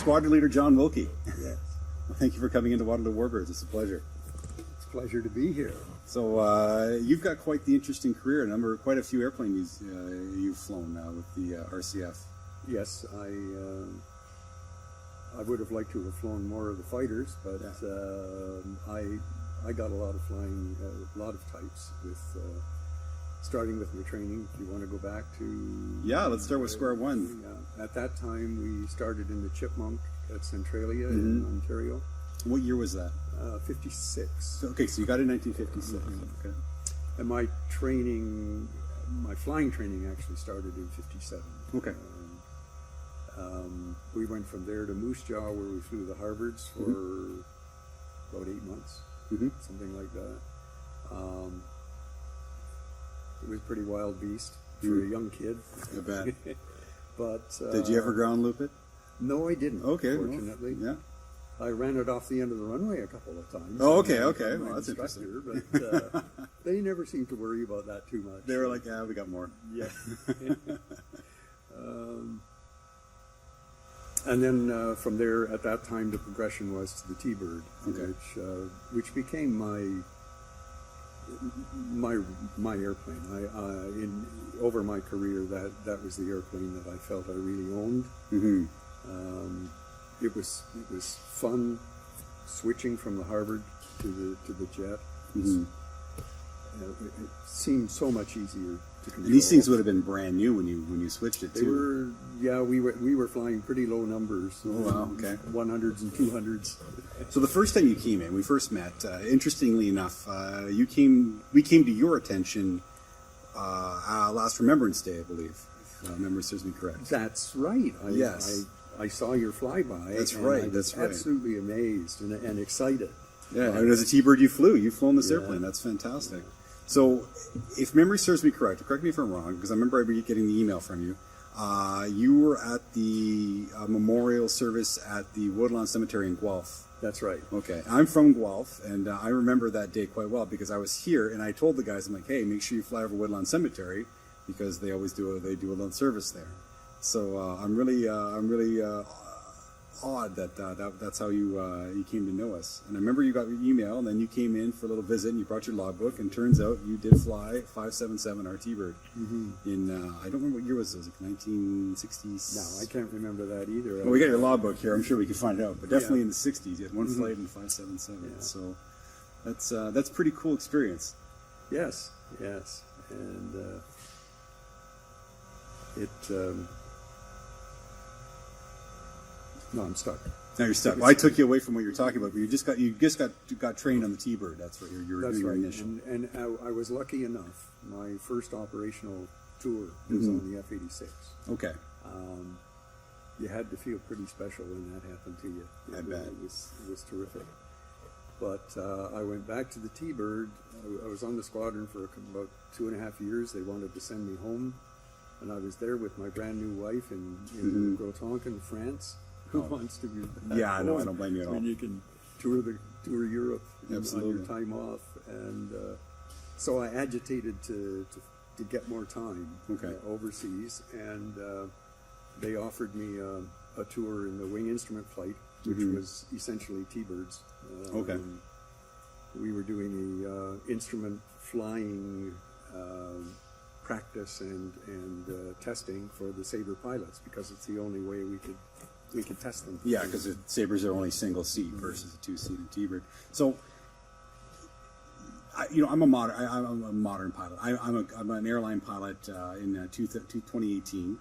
Squadron Leader John Wilke. Yes. Well, thank you for coming into Waterloo Warbirds. It's a pleasure. It's a pleasure to be here. So you've got quite the interesting career. Quite a few airplanes you've flown now with the RCAF. Yes, I would have liked to have flown more of the fighters, but I got a lot of flying, a lot of types with. Starting with my training, if you want to go back to... Yeah, let's start with square one. At that time, we started in the Chipmunk at Centralia in Ontario. What year was that? 56. Okay, so you got in 1956. Okay. And my flying training actually started in 57. Okay. We went from there to Moose Jaw, where we flew the Harvards for about 8 months, something like that. It was a pretty wild beast for a young kid. I bet. But did you ever ground loop it? No, I didn't. Okay. Fortunately, well, yeah. I ran it off the end of the runway a couple of times. Oh, okay, okay. Well, that's interesting. But they never seemed to worry about that too much. They were like, "Yeah, we got more." Yeah. And then from there, at that time, the progression was to the T-Bird, which became my airplane. Over my career, that was the airplane that I felt I really owned. It was fun switching from the Harvard to the jet. It seemed so much easier to control. And these things would have been brand new when you switched it too. We were flying pretty low numbers. Oh wow, okay. 100s and 200s. So the first time you came in, we first met. Interestingly enough, we came to your attention last Remembrance Day, I believe. If memory serves me correct. That's right. Yes. I saw your flyby. That's right. I was absolutely amazed and excited. Yeah, and as a T-Bird you flew. You've flown this airplane. That's fantastic. So, if memory serves me correct me if I'm wrong, because I remember getting the email from you. You were at the memorial service at the Woodlawn Cemetery in Guelph. That's right. Okay, I'm from Guelph, and I remember that day quite well because I was here, and I told the guys, I'm like, hey, make sure you fly over Woodlawn Cemetery because they always do a lone service there. So I'm really odd that's how you came to know us. And I remember you got your email, and then you came in for a little visit, and you brought your logbook, and turns out you did fly 577 RT Bird in I don't remember what year was it. Was it 1960s? No, I can't remember that either. Well, we got your logbook here. I'm sure we can find it out, but definitely in the 60s. You had one flight in 577. Yeah. So that's a pretty cool experience. Yes, and no, I'm stuck. Now you're stuck. Well, I took you away from what you're talking about, but you just got trained on the T-Bird. That's what you were doing your initial. And I was lucky enough. My first operational tour was on the F-86. Okay. You had to feel pretty special when that happened to you. I bet. It was terrific. But I went back to the T-Bird. I was on the squadron for about 2.5 years. They wanted to send me home, and I was there with my brand new wife in Grotonque, France. Who wants to be back I know. home? I don't blame you at all. When you can tour Europe Absolutely. on your time off, and so I agitated to get more time overseas, and they offered me a tour in the wing instrument flight, which was essentially T-Birds. We were doing the instrument flying practice and testing for the Sabre pilots because it's the only way we could test them. Yeah, because the Sabres are only single seat versus a 2-seated T-Bird. So, I'm a modern pilot. I'm an airline pilot in 2018.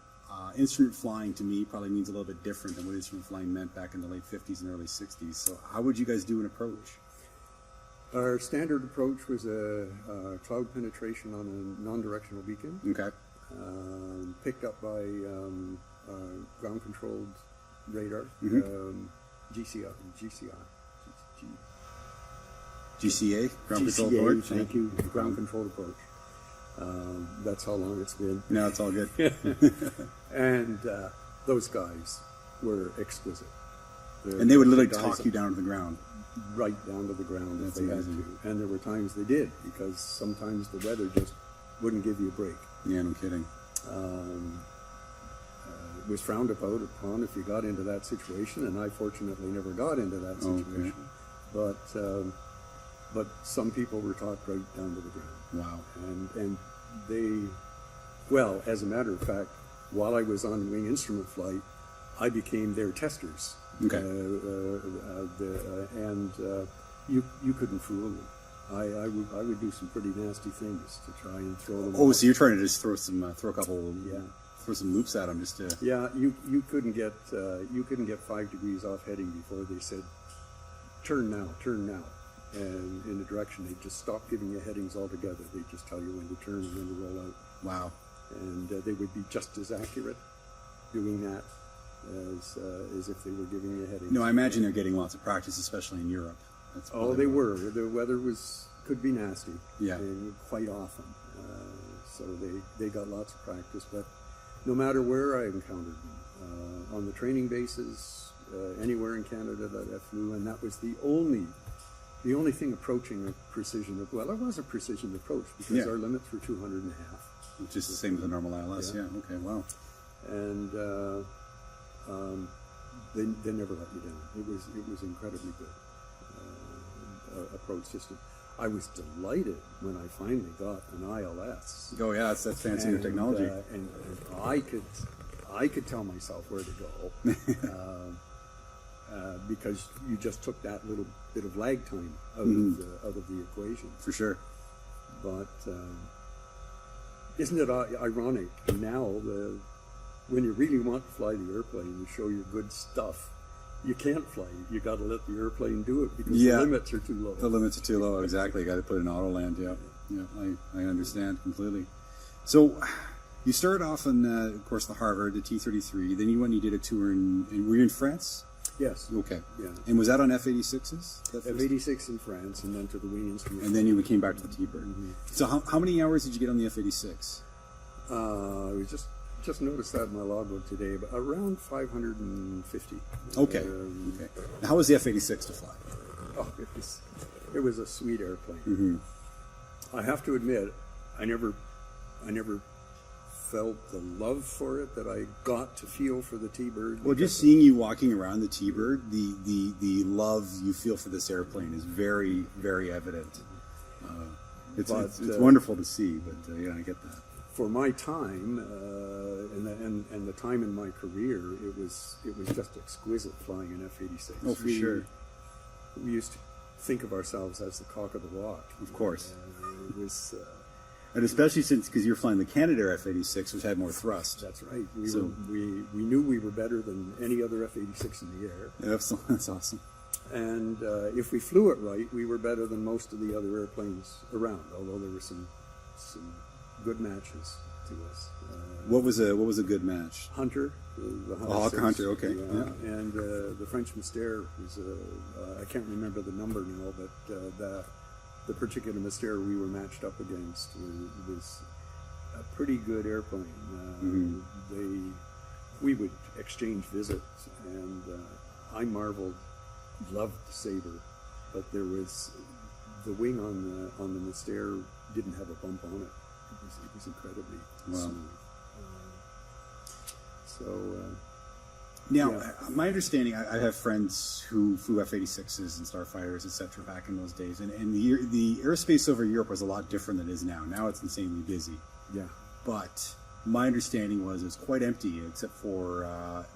Instrument flying to me probably means a little bit different than what instrument flying meant back in the late 50s and early 60s. So, how would you guys do an approach? Our standard approach was a cloud penetration on a non-directional beacon. Okay. Picked up by ground-controlled radar, GCA, ground control board. Thank you. Ground controlled approach. That's how long it's been. No, it's all good. And those guys were exquisite. And they would literally talk you down to the ground. Right down to the ground if they had to. And there were times they did, because sometimes the weather just wouldn't give you a break. Yeah, no kidding. was frowned upon if you got into that situation, and I fortunately never got into that situation. But some people were taught right down to the ground. Wow. And they, well, as a matter of fact, while I was on wing instrument flight, I became their testers. Okay. You couldn't fool me. I would do some pretty nasty things to try and throw them. Oh, off. so you're trying to just throw some Yeah. throw some loops at them just to. Yeah, you couldn't get 5 degrees off heading before they said, turn now, and in the direction they just stop giving you headings altogether. They just tell you when to turn and when to roll out. Wow. And they would be just as accurate doing that as if they were giving you headings. No, I imagine they're getting lots of practice, especially in Europe. That's Oh, they were. The weather could be nasty. Yeah. And quite often. So they got lots of practice. But no matter where I encountered them, on the training bases, anywhere in Canada that I flew, and that was the only thing approaching a precision. Well, it was a precision approach because our limits were 200 and a half. Which is the same as the normal ILS. Yeah. Okay. Wow. And they never let you down. It was incredibly good approach system. I was delighted when I finally got an ILS. Oh yeah, that's fancy new technology. And I could tell myself where to go because you just took that little bit of lag time out of the equation. For sure. But isn't it ironic now when you really want to fly the airplane and show your good stuff, you can't fly. You got to let the airplane do it because the limits are too low. The limits are too low. Exactly. Got to put it in auto land. Yeah. Yeah. I understand completely. So, you started off in, of course, the Harvard, the T-33. Then you went and you did a tour were you in France? Yes. Okay. Yeah. And was that on F-86s? F-86 in France, and then to the wing instrument. And then you came back to the T-Bird. Mm-hmm. So how many hours did you get on the F-86? I was just noticed that in my logbook today, but around 550. Okay. Okay. Now, how was the F-86 to fly? Oh, it was a sweet airplane. Mm-hmm. I have to admit, I never felt the love for it that I got to feel for the T-Bird. Well, just seeing you walking around the T-Bird, the love you feel for this airplane is very, very evident. It's wonderful to see, but yeah, I get that. For my time and the time in my career, it was just exquisite flying an F-86. Oh, for sure. We used to think of ourselves as the cock of the walk. Of course. It was. And especially because you're flying the Canadair F-86, which had more thrust. That's right. We knew we were better than any other F-86 in the air. Yeah, that's awesome. And if we flew it right, we were better than most of the other airplanes around. Although there were some good matches to us. What was a good match? Hunter, the Hawk Hunter. Okay. Yeah. And the French Mystère was I can't remember the number now, but the particular Mystère we were matched up against was a pretty good airplane. We would exchange visits, and I loved the Sabre, but there was the wing on the Mystère didn't have a bump on it. It was incredibly smooth. Now, my understanding, I have friends who flew F-86s and Starfighters, etc. back in those days, and the airspace over Europe was a lot different than it is now. Now it's insanely busy. Yeah. But my understanding was it was quite empty except for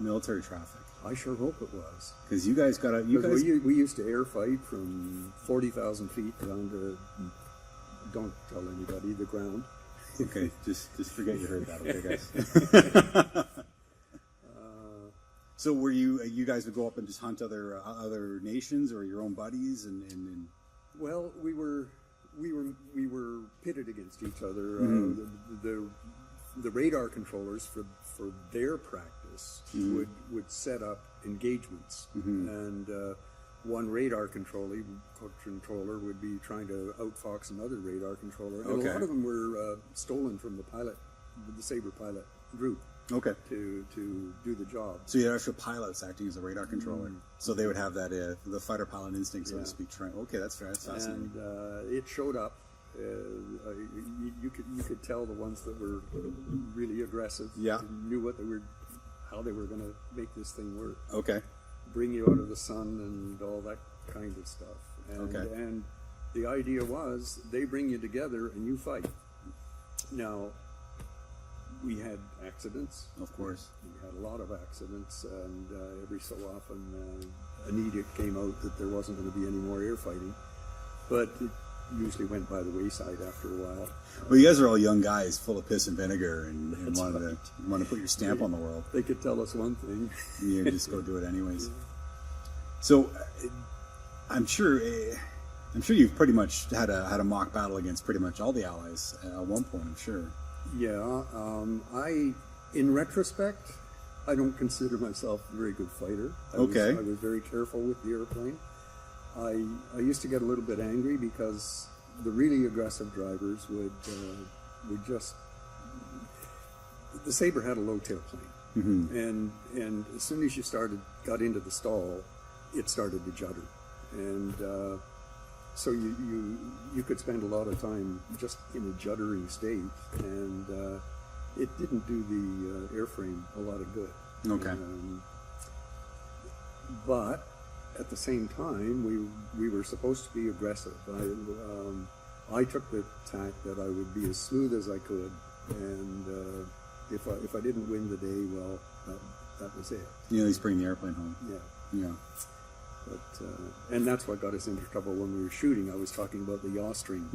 military traffic. I sure hope it was. Because you guys got we used to air fight from 40,000 feet down to, don't tell anybody, the ground. Okay, just forget you heard that, okay, guys? So were you guys would go up and just hunt other nations or your own buddies and Well, we were pitted against each other. The radar controllers for their practice would set up engagements, and one radar controller would be trying to outfox another radar controller, and a lot of them were stolen from the Sabre pilot group. Okay. To do the job. So you had actual pilots acting as a radar controller. So they would have that the fighter pilot instinct, so to speak. Okay, that's fair. That's fascinating. And it showed up. You could tell the ones that were really aggressive. Yeah. Knew what they were, how they were going to make this thing work. Okay. Bring you out of the sun and all that kind of stuff. And, Okay. and the idea was they bring you together and you fight. Now, we had accidents. Of course. We had a lot of accidents, and every so often an edict came out that there wasn't going to be any more air fighting. But it usually went by the wayside after a while. Well, you guys are all young guys, full of piss and vinegar, and That's want to put your stamp on the world. They could tell us one thing. You just go do it anyways. So, I'm sure you've pretty much had a mock battle against pretty much all the Allies at one point. I'm sure. Yeah, in retrospect, I don't consider myself a very good fighter. I was very careful with the airplane. I used to get a little bit angry because the really aggressive drivers would just. The Sabre had a low tailplane, and as soon as you got into the stall, it started to judder, and so you could spend a lot of time just in a juddering state, and it didn't do the airframe a lot of good. Okay. But at the same time, we were supposed to be aggressive. I took the tack that I would be as smooth as I could, and if I didn't win the day, well, that was it. You at least bring the airplane home. Yeah. Yeah. But and that's what got us into trouble when we were shooting. I was talking about the yaw string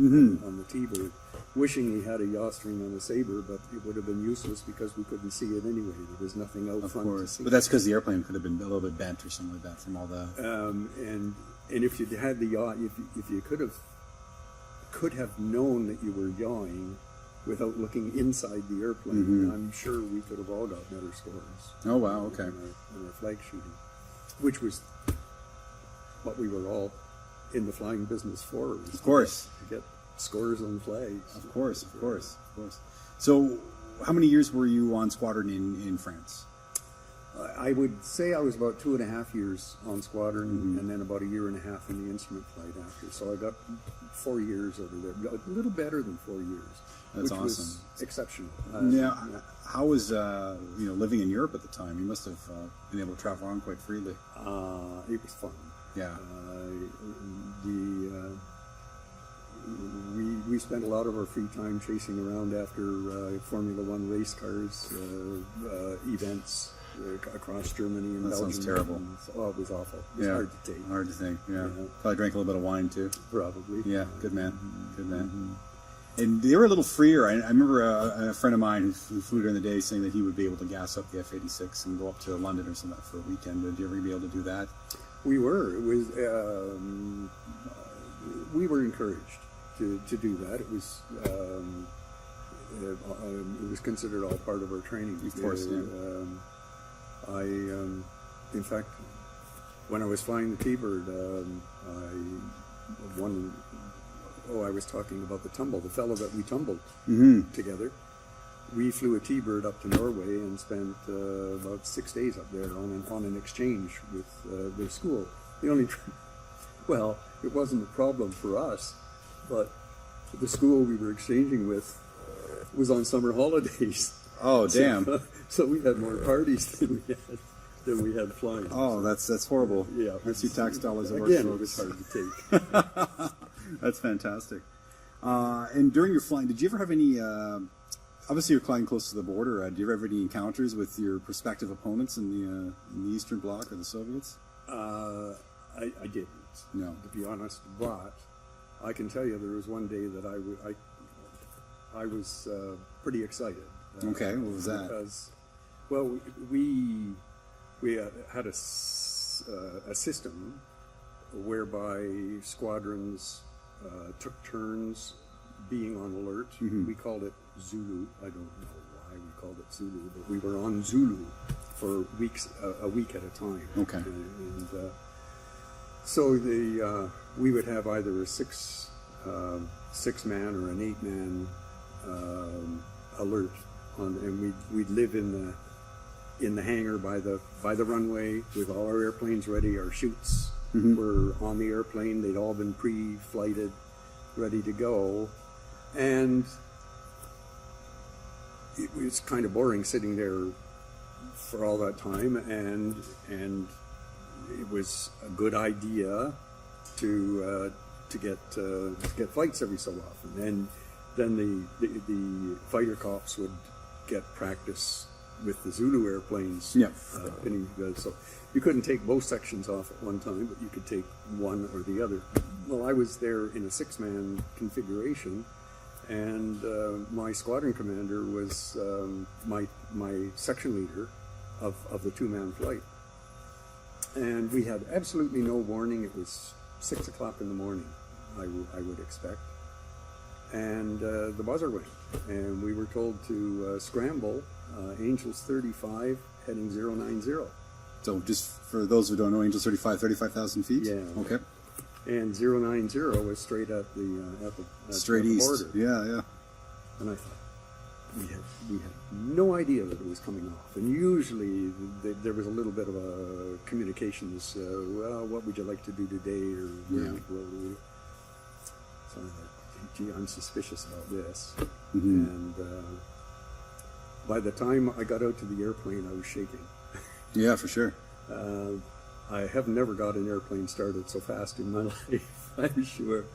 on the T-bird, wishing we had a yaw string on the Sabre, but it would have been useless because we couldn't see it anyway. There was nothing out Of front course, to see. but that's because the airplane could have been a little bit bent or something like that from all the. And if you had the yaw, if you could have known that you were yawing without looking inside the airplane, I'm sure we could have all got better scores. Oh wow! Okay. In our flag shooting, which was what we were all in the flying business for. Of course. To get scores on flags. Of course. So, how many years were you on squadron in France? I would say I was about 2.5 years on squadron, and then about 1.5 years in the instrument flight after. So I got 4 years over there, a little better than 4 years. That's which awesome. Was exceptional. How was living in Europe at the time? You must have been able to travel around quite freely. It was fun. Yeah. We spent a lot of our free time chasing around after Formula One race cars, events across Germany and Belgium. That sounds terrible. It was awful. It was hard to take. Hard to think. Yeah. Probably drank a little bit of wine too. Probably. Yeah. Good man. Good man. And they were a little freer. I remember a friend of mine who flew during the day saying that he would be able to gas up the F-86 and go up to London or something for a weekend. Did you ever be able to do that? We were. It was. We were encouraged to do that. It was considered all part of our training. Of course. In fact, when I was flying the T-bird, I was talking about the fellow that we tumbled together. We flew a T-bird up to Norway and spent about 6 days up there on an exchange with their school. It wasn't a problem for us, but the school we were exchanging with was on summer holidays. Oh, damn! So we had more parties than we had flying. Oh, that's horrible. Yeah, that's your tax dollars at work. Again, it was hard to take. That's fantastic. And during your flying, did you ever have any? Obviously, you're flying close to the border. Do you ever have any encounters with your prospective opponents in the Eastern Bloc or the Soviets? I didn't. No. To be honest, but I can tell you there was one day that I was pretty excited. Okay, what was that? Because, well, we had a system whereby squadrons took turns being on alert. We called it Zulu. I don't know why we called it Zulu, but we were on Zulu for a week at a time. Okay. And so we would have either a six man or an 8-man alert and we'd live in the hangar by the runway with all our airplanes ready. Our chutes were on the airplane. They'd all been pre-flighted, ready to go, and it was kind of boring sitting there for all that time, and it was a good idea to get flights every so often, and then the fighter cops would get practice with the Zulu airplanes. Yeah. So you couldn't take both sections off at one time, but you could take one or the other. Well, I was there in a 6-man configuration, and my squadron commander was my section leader of the 2-man flight. And we had absolutely no warning. It was 6 o'clock in the morning, I would expect. And the buzzer went, and we were told to scramble Angels 35 heading 090. So just for those who don't know, Angels 35,000 feet? Yeah. Okay. And 090 was straight at the straight the east. border. Yeah. And I thought, we had no idea that it was coming off. And usually there was a little bit of a communications, well, what would you like to do today? Or so I thought, gee, I'm suspicious about this. Mm-hmm. And by the time I got out to the airplane, I was shaking. Yeah, for sure. I have never got an airplane started so fast in my life, I'm sure.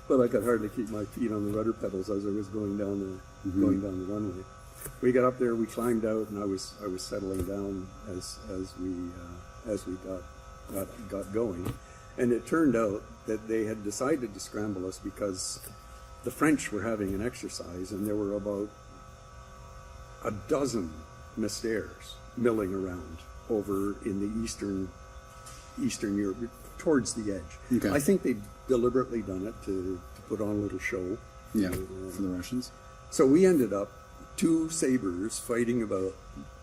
But I could hardly keep my feet on the rudder pedals as I was going down the runway. We got up there, we climbed out, and I was settling down as we got going. And it turned out that they had decided to scramble us because the French were having an exercise, and there were about a dozen Mystères milling around over in the eastern Europe, towards the edge. Okay. I think they deliberately done it to put on a little show. Yeah, for the Russians. So we ended up 2 Sabres fighting about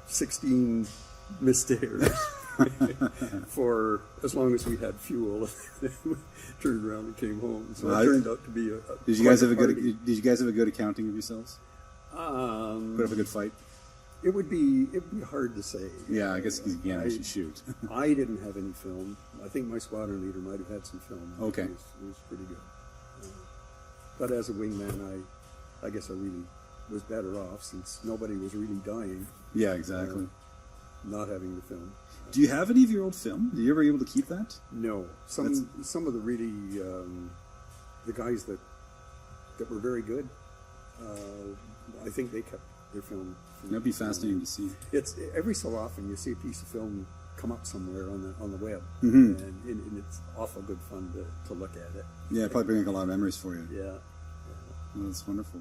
16 Mystères for as long as we had fuel. Turned around and came home. So it turned out to be a Did you guys have a good accounting of yourselves? Put up a good fight. It would be hard to say. Yeah, I guess you can't actually shoot. I didn't have any film. I think my squadron leader might have had some film. Okay. It was pretty good. But as a wingman, I guess I really was better off since nobody was really dying. Yeah, exactly. Not having the film. Do you have any of your old film? Are you ever able to keep that? No. Some of the really the guys that were very good. I think they kept their film. That'd be fascinating to see. It's every so often you see a piece of film come up somewhere on the web, Mm-hmm. and it's awful good fun to look at it. Yeah, probably bring a lot of memories for you. Yeah. Well, that's wonderful.